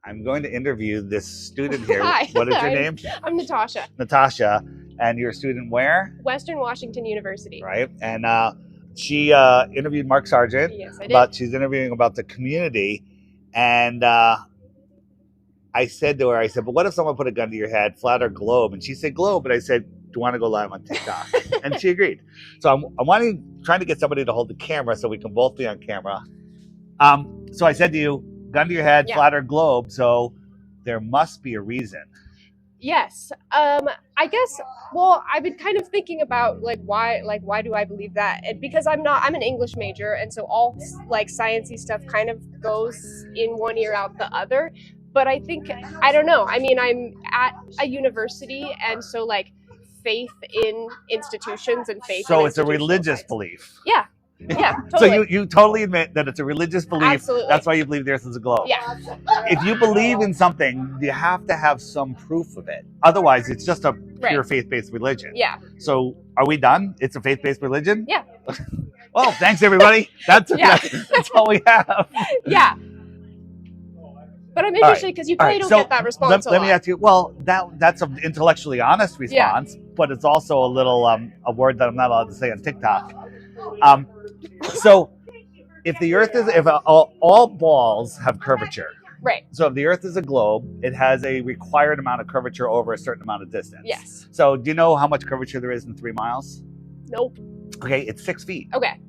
I'm going to interview this student here. Hi. What is your name? I'm Natasha. Natasha. And you're a student where? Western Washington University. Right. And she interviewed Mark Sargent. Yes, I did. She's interviewing about the community. And I said to her, I said, but what if someone put a gun to your head, flat or globe? And she said, globe. And I said, do you want to go live on TikTok? And she agreed. So I'm trying to get somebody to hold the camera so we can both be on camera. So I said to you, gun to your head, Yeah. flat or globe. So there must be a reason. Yes. I guess, well, I've been kind of thinking about why do I believe that? And because I'm an English major, and so all sciencey stuff kind of goes in one ear out the other. But I think, I don't know. I mean, I'm at a university, and so faith in institutions and faith. So in it's a religious belief. Yeah. Yeah, totally. So you totally admit that it's a religious belief. Absolutely. That's why you believe the earth is a globe. Yeah. If you believe in something, you have to have some proof of it. Otherwise, it's just a pure Right. faith-based religion. Yeah. So are we done? It's a faith-based religion? Yeah. Well, thanks everybody. That's all we have. Yeah. But I'm interested because you probably don't get that response. Let me ask you. Well, that's an intellectually honest response, but it's also a little a word that I'm not allowed to say on TikTok. So if the Earth is all balls have curvature, right? So if the Earth is a globe, it has a required amount of curvature over a certain amount of distance. Yes. So do you know how much curvature there is in 3 miles? Nope. Okay, it's 6 feet. Okay.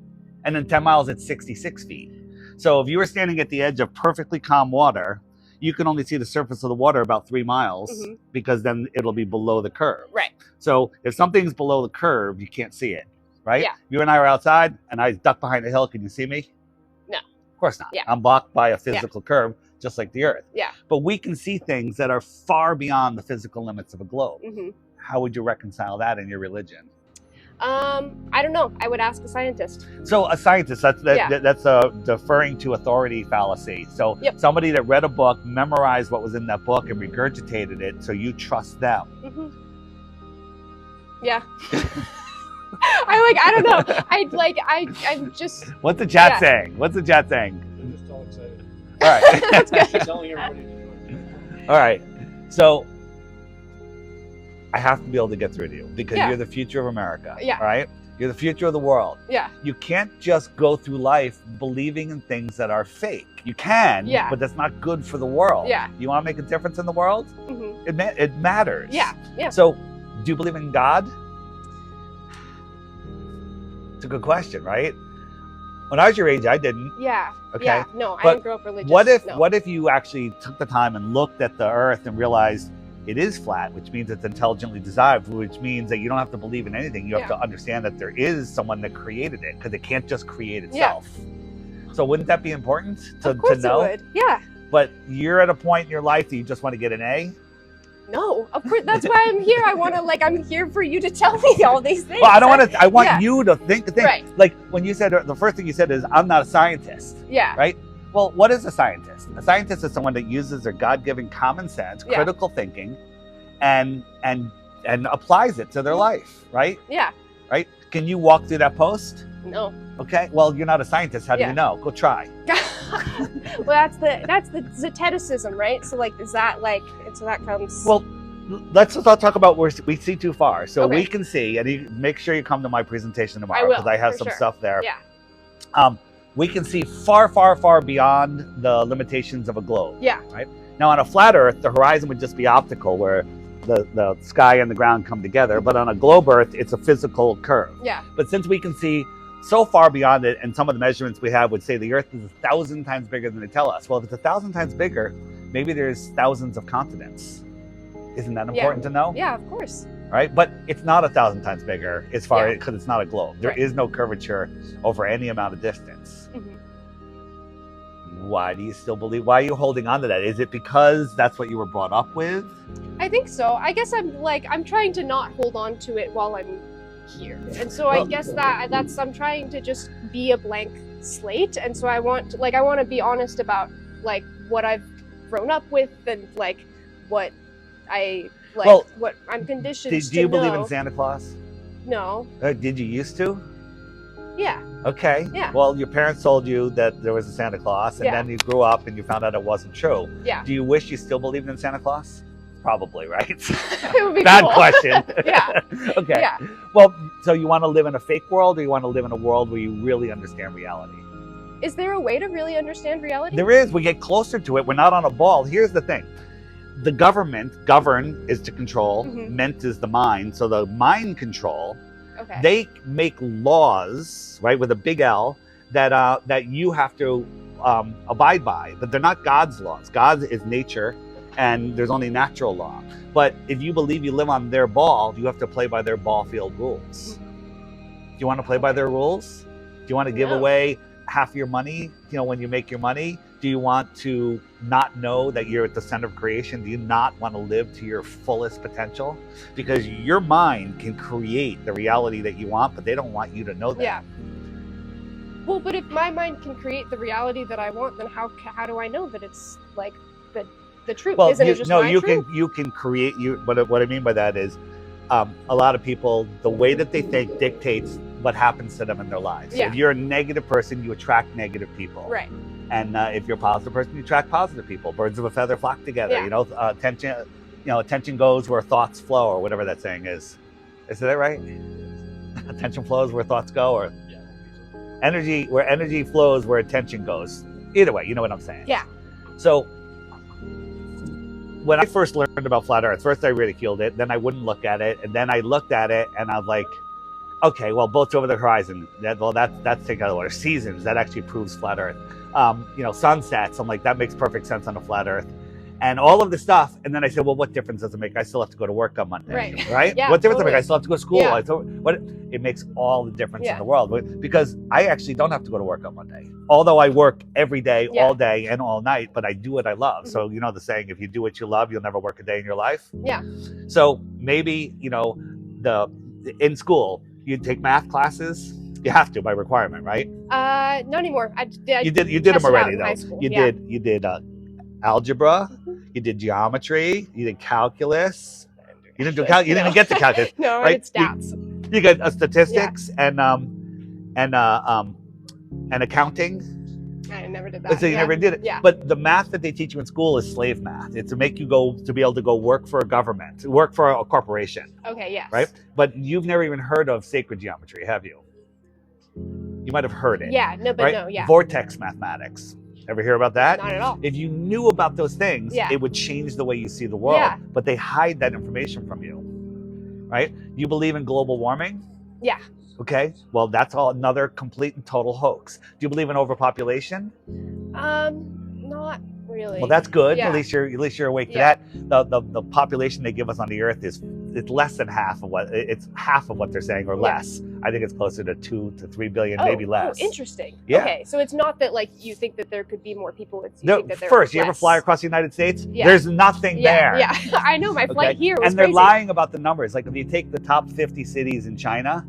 And in 10 miles, it's 66 feet. So if you were standing at the edge of perfectly calm water, you can only see the surface of the water about 3 miles because then it'll be below the curve. Right. So if something's below the curve, you can't see it, right? Yeah. You and I are outside and I duck behind a hill. Can you see me? No. Of course not. Yeah. I'm blocked by a physical curve, just like the Earth. Yeah. But we can see things that are far beyond the physical limits of a globe. How would you reconcile that in your religion? I don't know. I would ask a scientist. So a scientist, that's a deferring to authority fallacy. So somebody that read a book, memorized what was in that book and regurgitated it, so you trust them. Yeah. I don't know. I'm just. What's the chat saying? What's the chat saying? They're just all excited. All right. That's good. Telling everybody to join. All right. So I have to be able to get through to you because Yeah. you're the future of America. Yeah. Right? You're the future of the world. Yeah. You can't just go through life believing in things that are fake. You can, but that's not good for the world. Yeah. You want to make a difference in the world? It matters. Yeah. Yeah. So, do you believe in God? It's a good question, right? When I was your age, I didn't. Yeah. Okay. Yeah. No, But I didn't grow up religious. What if you actually took the time and looked at the Earth and realized it is flat, which means it's intelligently designed, which means that you don't have to believe in anything. You have to understand that there is someone that created it because it can't just create itself. So wouldn't that be important to know? Of course it would. Yeah. But you're at a point in your life that you just want to get an A? No, of course. That's why I'm here. I'm here for you to tell me all these things. Well, I don't want to. I want you to think. Right. Like when you said the first thing you said is, "I'm not a scientist." Yeah. Right. Well, what is a scientist? A scientist is someone that uses their God-given common sense, critical thinking, and applies it to their life. Right. Yeah. Right. Can you walk through that post? No. Okay. Well, you're not a scientist. How do you know? Go try. Well, that's the Zeteticism, right? So is that so that comes. Well, let's not talk about where we see too far. So Okay. we can see, and make sure you come to my presentation I tomorrow will, because I have for some sure. stuff there. Yeah. We can see far, far, far beyond the limitations of a globe. Yeah. Right. Now, on a flat Earth, the horizon would just be optical, where the sky and the ground come together. But on a globe Earth, it's a physical curve. Yeah. But since we can see so far beyond it, and some of the measurements we have would say the Earth is 1,000 times bigger than they tell us. Well, if it's 1,000 times bigger, maybe there's thousands of continents. Isn't that important to know? Yeah, of course. Right? But it's not 1,000 times bigger as far because it's not a globe. There is no curvature over any amount of distance. Why do you still believe? Why are you holding on to that? Is it because that's what you were brought up with? I think so. I guess I'm trying to not hold on to it while I'm here, and so I guess that's I'm trying to just be a blank slate, and so I want to be honest about what I've grown up with and what I what I'm conditioned to know. Do you believe in Santa Claus? No. Did you used to? Yeah. Okay. Yeah. Well, your parents told you that there was a Santa Claus, and Yeah. then you grew up and you found out it wasn't true. Yeah. Do you wish you still believed in Santa Claus? Probably, right? It would be Bad cool. question. Yeah. Okay. Yeah. Well, so you want to live in a fake world, or you want to live in a world where you really understand reality? Is there a way to really understand reality? There is. We get closer to it. We're not on a ball. Here's the thing. The government, govern is to control, ment is the mind. So the mind control, Okay. they make laws, right, with a big L, that you have to abide by. But they're not God's laws. God is nature, and there's only natural law. But if you believe you live on their ball, you have to play by their ball field rules. Do you want to play by their rules? Do you want to give No. away half your money, when you make your money? Do you want to not know that you're at the center of creation? Do you not want to live to your fullest potential? Because your mind can create the reality that you want, but they don't want you to know that. Yeah. Well, but if my mind can create the reality that I want, then how do I know that it's like the truth? Well, Isn't it just my you truth? can create what I mean by that is a lot of people, the way that they think dictates what happens to them in their lives. Yeah. If you're a negative person, you attract negative people. Right. And if you're a positive person, you attract positive people. Birds of a feather flock together. Yeah. Attention goes where thoughts flow, or whatever that saying is. Is that right? Attention flows where thoughts go, or where energy flows where attention goes. Either way, you know what I'm saying. Yeah. So when I first learned about flat Earth, first I ridiculed it, then I wouldn't look at it, and then I looked at it and I was like, okay, well, boats over the horizon. That's taking out of the water. Seasons, that actually proves flat Earth. Sunsets, I'm like, that makes perfect sense on a flat Earth. And all of the stuff. And then I said, well, what difference does it make? I still have to go to work on Monday. Right? Yeah, what difference does it totally. make? I still have to go to school. Yeah. It makes all the difference in Yeah. the world. Because I actually don't have to go to work on Monday. Although I work every day, Yeah. all day, and all night, but I do what I love. So, you know the saying, if you do what you love, you'll never work a day in your life. Yeah. So maybe, in school, you take math classes. You have to by requirement, right? Not anymore. You did them tested out already in though. high school. You Yeah. did algebra. You did geometry. You did calculus. You didn't do you didn't get to calculus. No, right? it's stats. You got statistics and accounting. I never did that. So you never did it. Yeah. But the math that they teach you in school is slave math. It's to make you be able to go work for a government, work for a corporation. Okay. Yes. Right? But you've never even heard of sacred geometry, have you? You might have heard it. Yeah. No, but right? no. Yeah. Vortex mathematics. Ever hear about that? Not at all. If you knew about those things, Yeah. it would change the way you see the world. Yeah. But they hide that information from you. Right? You believe in global warming? Yeah. Okay. Well, that's all another complete and total hoax. Do you believe in overpopulation? Not really. Well, that's good. Yeah. At least you're awake to Yeah. that. The population they give us on the earth it's less than half of what they're saying, or Yeah. less. I think it's closer to 2 to 3 billion, maybe less. Oh, interesting. Yeah. Okay, so it's not that like you think that there could be more people. It's you No, think that there first, are you ever less. fly across the United States? Yeah. There's nothing there. Yeah. I know my flight here was and they're crazy. lying about the numbers. Like if you take the top 50 cities in China,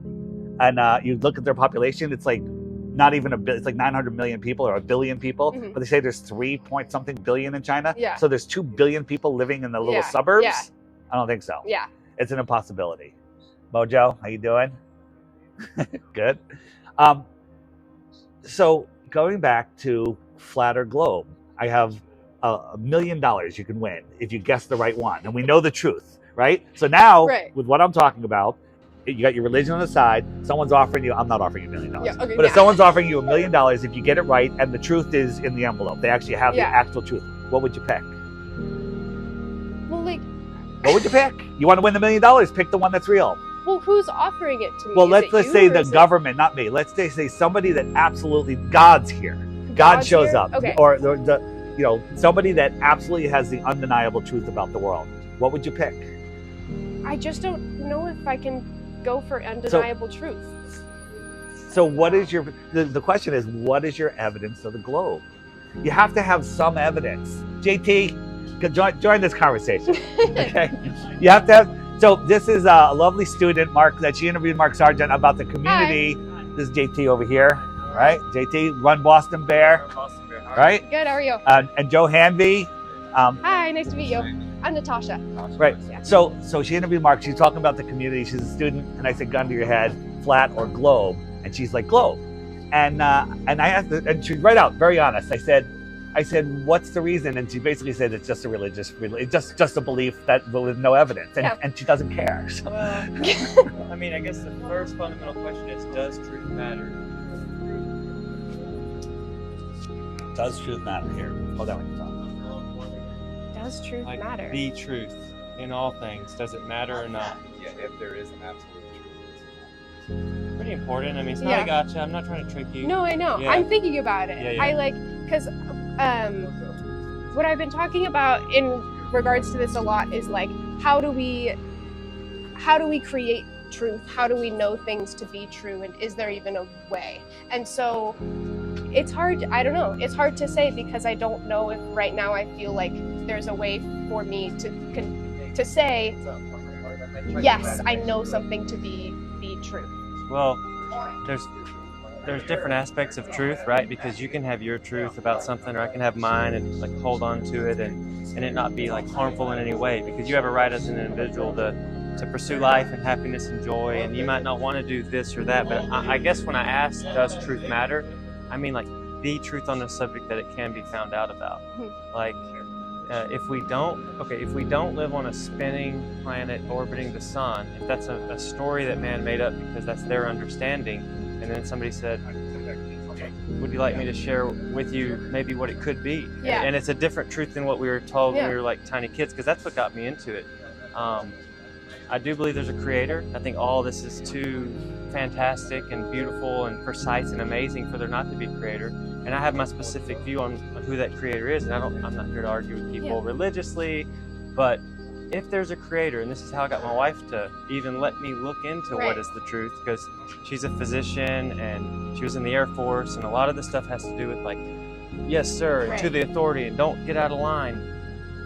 and you look at their population, it's like not even it's like 900 million people or a billion people. Mhm. But they say there's 3-point-something billion in China. Yeah. So there's 2 billion people living in the little Yeah. suburbs. Yeah. I don't think so. Yeah. It's an impossibility. Mojo, how you doing? Good. So going back to flat or globe, I have $1 million you can win if you guess the right one, and we know the truth, right? So now, Right. with what I'm talking about, you got your religion on the side. Someone's offering you. I'm not offering you $1 million. Yeah, okay, but if yeah. someone's offering you $1 million, if you get it right, and the truth is in the envelope, they actually have the Yeah. actual truth. What would you pick? Well, like, What would you pick? You want to win the $1 million? Pick the one that's real. well, who's offering it to me? Well, Is let's it you, say or the is it government, not me. Let's say somebody that absolutely God's here. God God's shows here? up, Okay. or somebody that absolutely has the undeniable truth about the world. What would you pick? I just don't know if I can go for undeniable truth. So, what is the question is, what is your evidence of the globe? You have to have some evidence. JT, join this conversation. Okay, you have to have. So this is a lovely student, Mark, that she interviewed Mark Sargent about the community. Hi. This is JT over here, right? JT, run Boston Bear, right? Good, how are you? And Joe Hanvey. Hi, nice to meet you. I'm Natasha. Right. Yeah. So she interviewed Mark. She's talking about the community. She's a student, and I said, gun to your head, flat or globe, and she's like, globe. And I asked her, and she's right out, very honest. I said, what's the reason? And she basically said it's just a it's just a belief that with no evidence, and she doesn't care. So. Well, I mean, I guess the first fundamental question is, does truth matter? Does truth matter here? Hold on, when you talk. Does truth Like matter? the truth in all things. Does it matter or not? Yeah, if there is an absolute truth. Pretty important. I mean, it's not Yeah. a gotcha. I'm not trying to trick you. No, I know. Yeah. I'm thinking about it. Yeah, yeah. I like, because what I've been talking about in regards to this a lot is like, how do we create truth? How do we know things to be true? And is there even a way? And so it's hard, I don't know. It's hard to say because I don't know if right now I feel like there's a way for me to say, yes, I know something to be true. Well, there's different aspects of truth, right? Because you can have your truth about something, or I can have mine and like hold on to it and it not be like harmful in any way. Because you have a right as an individual to pursue life and happiness and joy, and you might not want to do this or that. But I guess when I ask, does truth matter? I mean like the truth on the subject that it can be found out about. Like if we don't live on a spinning planet orbiting the sun, if that's a story that man made up because that's their understanding, and then somebody said, would you like me to share with you maybe what it could be? Yeah. And it's a different truth than what we were told when Yeah. we were like tiny kids, because that's what got me into it. I do believe there's a creator. I think all this is too fantastic and beautiful and precise and amazing for there not to be a creator. And I have my specific view on who that creator is, and I'm not here to argue with people religiously, but if there's a creator, and this is how I got my wife to even let me look into what is the truth, because she's a physician and she was in the Air Force, and a lot of the stuff has to do with like, yes sir, and to the authority, and don't get out of line.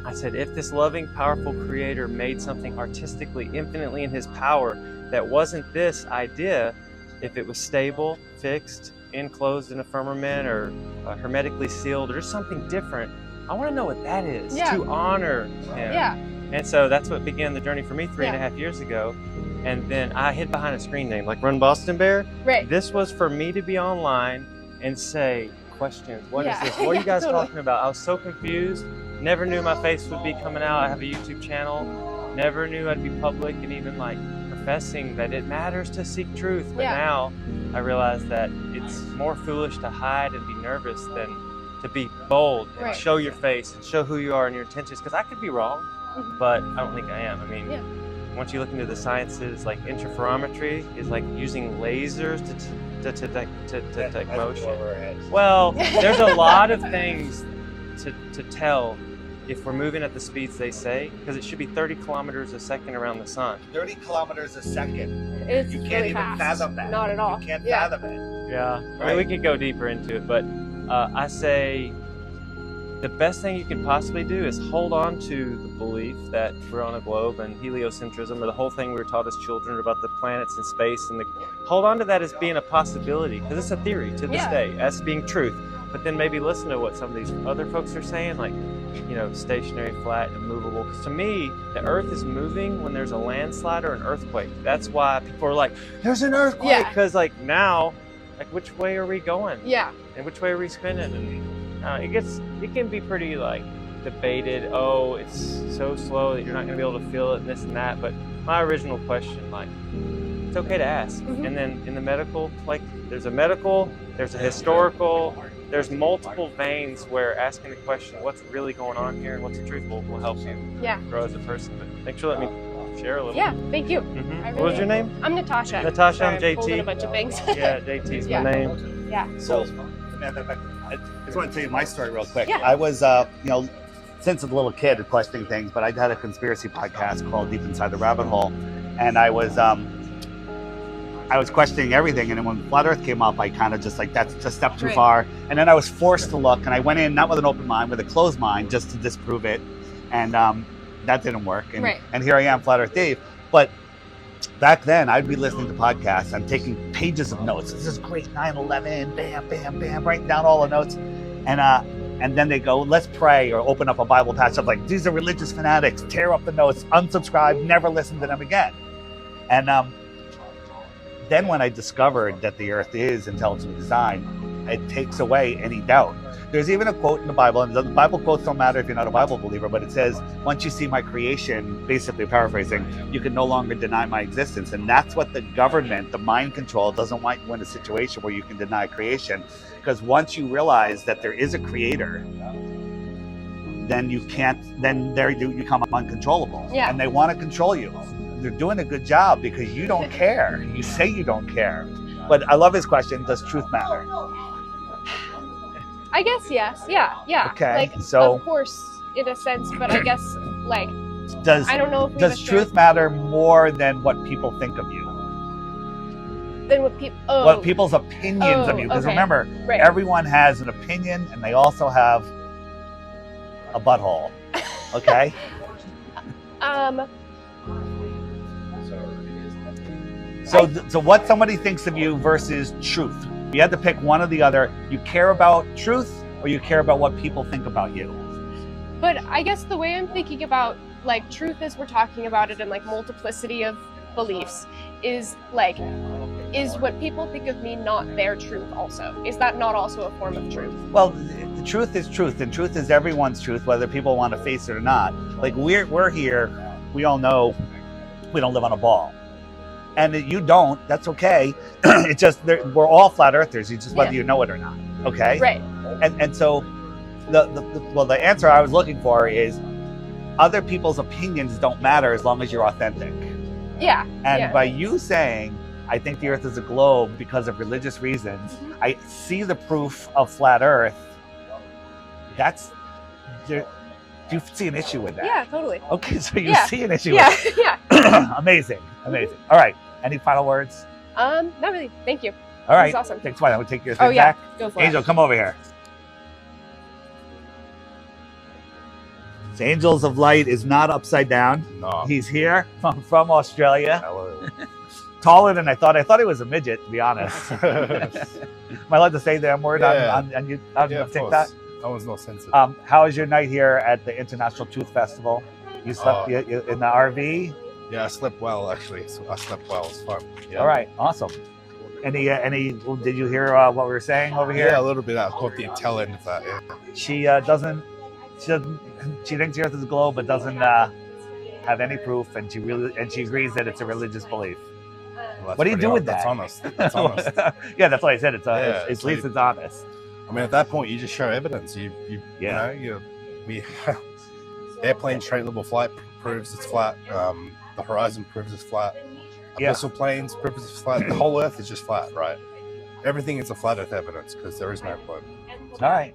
I said, if this loving, powerful creator made something artistically, infinitely in his power that wasn't this idea, if it was stable, fixed, enclosed in a firmament, or hermetically sealed, or just something different, I want to know what that is, to honor him. Yeah. And so that's what began the journey for me 3.5 years ago. And then I hid behind a screen name, like Run Boston Bear. Right. This was for me to be online and say, questions, what is this? What are you guys totally. talking about? I was so confused. Never knew my face would be coming out. I have a YouTube channel. Never knew I'd be public and even like professing that it matters to seek truth. But now I realize that it's more foolish to hide and be nervous than to be bold and show your face and show who you are and your intentions. Because I could be wrong, but I don't think I am. I mean, once you look into the sciences, like interferometry is like using lasers to detect motion. Well, there's a lot of things to tell if we're moving at the speeds they say, because it should be 30 kilometers a second around the sun. 30 kilometers a second. It's You can't really even fast. fathom that. Not at all. You can't fathom it. Yeah, I mean, we could go deeper into it, but I say the best thing you can possibly do is hold on to the belief that we're on a globe, and heliocentrism, or the whole thing we were taught as children about the planets and space, and hold on to that as being a possibility, because it's a theory to this day, as being truth. But then maybe listen to what some of these other folks are saying, like, you know, stationary, flat, immovable. Because to me, the Earth is moving when there's a landslide or an earthquake. That's why people are like, "There's an earthquake," because like now, like, which way are we going? Yeah. And which way are we spinning? And it can be pretty like debated. Oh, it's so slow that you're not going to be able to feel it, and this and that. But my original question, like, it's okay to ask. And then in the medical, like, there's a medical, there's a historical. There's multiple veins where asking the question, what's really going on here and what's the truth, will help you grow as a person. But thanks for letting me share a little. Yeah, thank you. What was your name? I'm Natasha. Natasha, Sorry, I'm JT. pulled in a bunch of things. Yeah, JT's my name. Yeah. So, I just want to tell you my story real quick. Yeah. I was, since a little kid questioning things, but I had a conspiracy podcast called Deep Inside the Rabbit Hole, and I was questioning everything, and then when Flat Earth came up, I kind of just like, that's just a step too far. And then I was forced to look, and I went in not with an open mind, with a closed mind, just to disprove it, and that didn't work. And here I am, Flat Earth Dave. But back then, I'd be listening to podcasts. I'm taking pages of notes. This is great, 9/11, bam, bam, bam, writing down all the notes, and then they go, let's pray, or open up a Bible passage. I'm like, these are religious fanatics. Tear up the notes, unsubscribe, never listen to them again. And then when I discovered that the Earth is intelligently designed, it takes away any doubt. There's even a quote in the Bible, and the Bible quotes don't matter if you're not a Bible believer, but it says, once you see my creation, basically paraphrasing, you can no longer deny my existence. And that's what the government, the mind control, doesn't want you in a situation where you can deny creation. Because once you realize that there is a creator, then you can't, then there you become uncontrollable. Yeah. And they want to control you. They're doing a good job because you don't care. You say you don't care. But I love his question, does truth matter? I guess yes. Yeah. Okay, Like, so- of course, in a sense, but I guess like Does I don't know if we does truth matter more than what people think of you? Than what people. Oh, What people's opinions of Oh, you? Because okay. remember, right. everyone has an opinion, and they also have a butthole. Okay. So what somebody thinks of you versus truth. You had to pick one or the other. You care about truth, or you care about what people think about you. But I guess the way I'm thinking about like truth as we're talking about it in like multiplicity of beliefs is like, is what people think of me not their truth also? Is that not also a form of truth? Well, the truth is truth, and truth is everyone's truth, whether people want to face it or not. Like we're here, we all know we don't live on a ball. And you don't, that's okay. It's just, we're all flat earthers, it's just whether you know it or not, okay? Right. And so, the answer I was looking for is, other people's opinions don't matter as long as you're authentic. Yeah. And by you saying, I think the earth is a globe because of religious reasons, I see the proof of flat earth, do you see an issue with that? Yeah, totally. Okay, so you see an issue with Yeah. that. Amazing. All right, any final words? Not really. Thank you. All right, That's awesome. thanks. Fine, I'm gonna take your thing Oh yeah. back. Go for Angel, it. come over here. So Angels of Light is not upside down. No. He's here from Australia. Hello. Taller than I thought. I thought he was a midget, to be honest. Am I allowed to say the M word Yeah. on Yeah, of TikTok? course. That one's not censored. How was your night here at the International Truth Festival? You slept you in the RV? Yeah, I slept well, actually. I slept well. It's fun. Yeah. All right, awesome. Any? Did you hear what we were saying over here? Yeah, a little bit. I caught the tail end of that. Yeah. She doesn't. She thinks the Earth is a globe, but doesn't have any proof, and she agrees that it's a religious belief. Well, What do you do with that's that? honest. That's honest. Yeah, that's what I said. It's it's at least it's honest. I mean, at that point, you just show evidence. Airplane straight level flight proves it's flat. The horizon proves it's flat. Abyssal planes proves it's flat. The whole Earth is just flat, right? Everything is a flat Earth evidence because there is no globe. All right.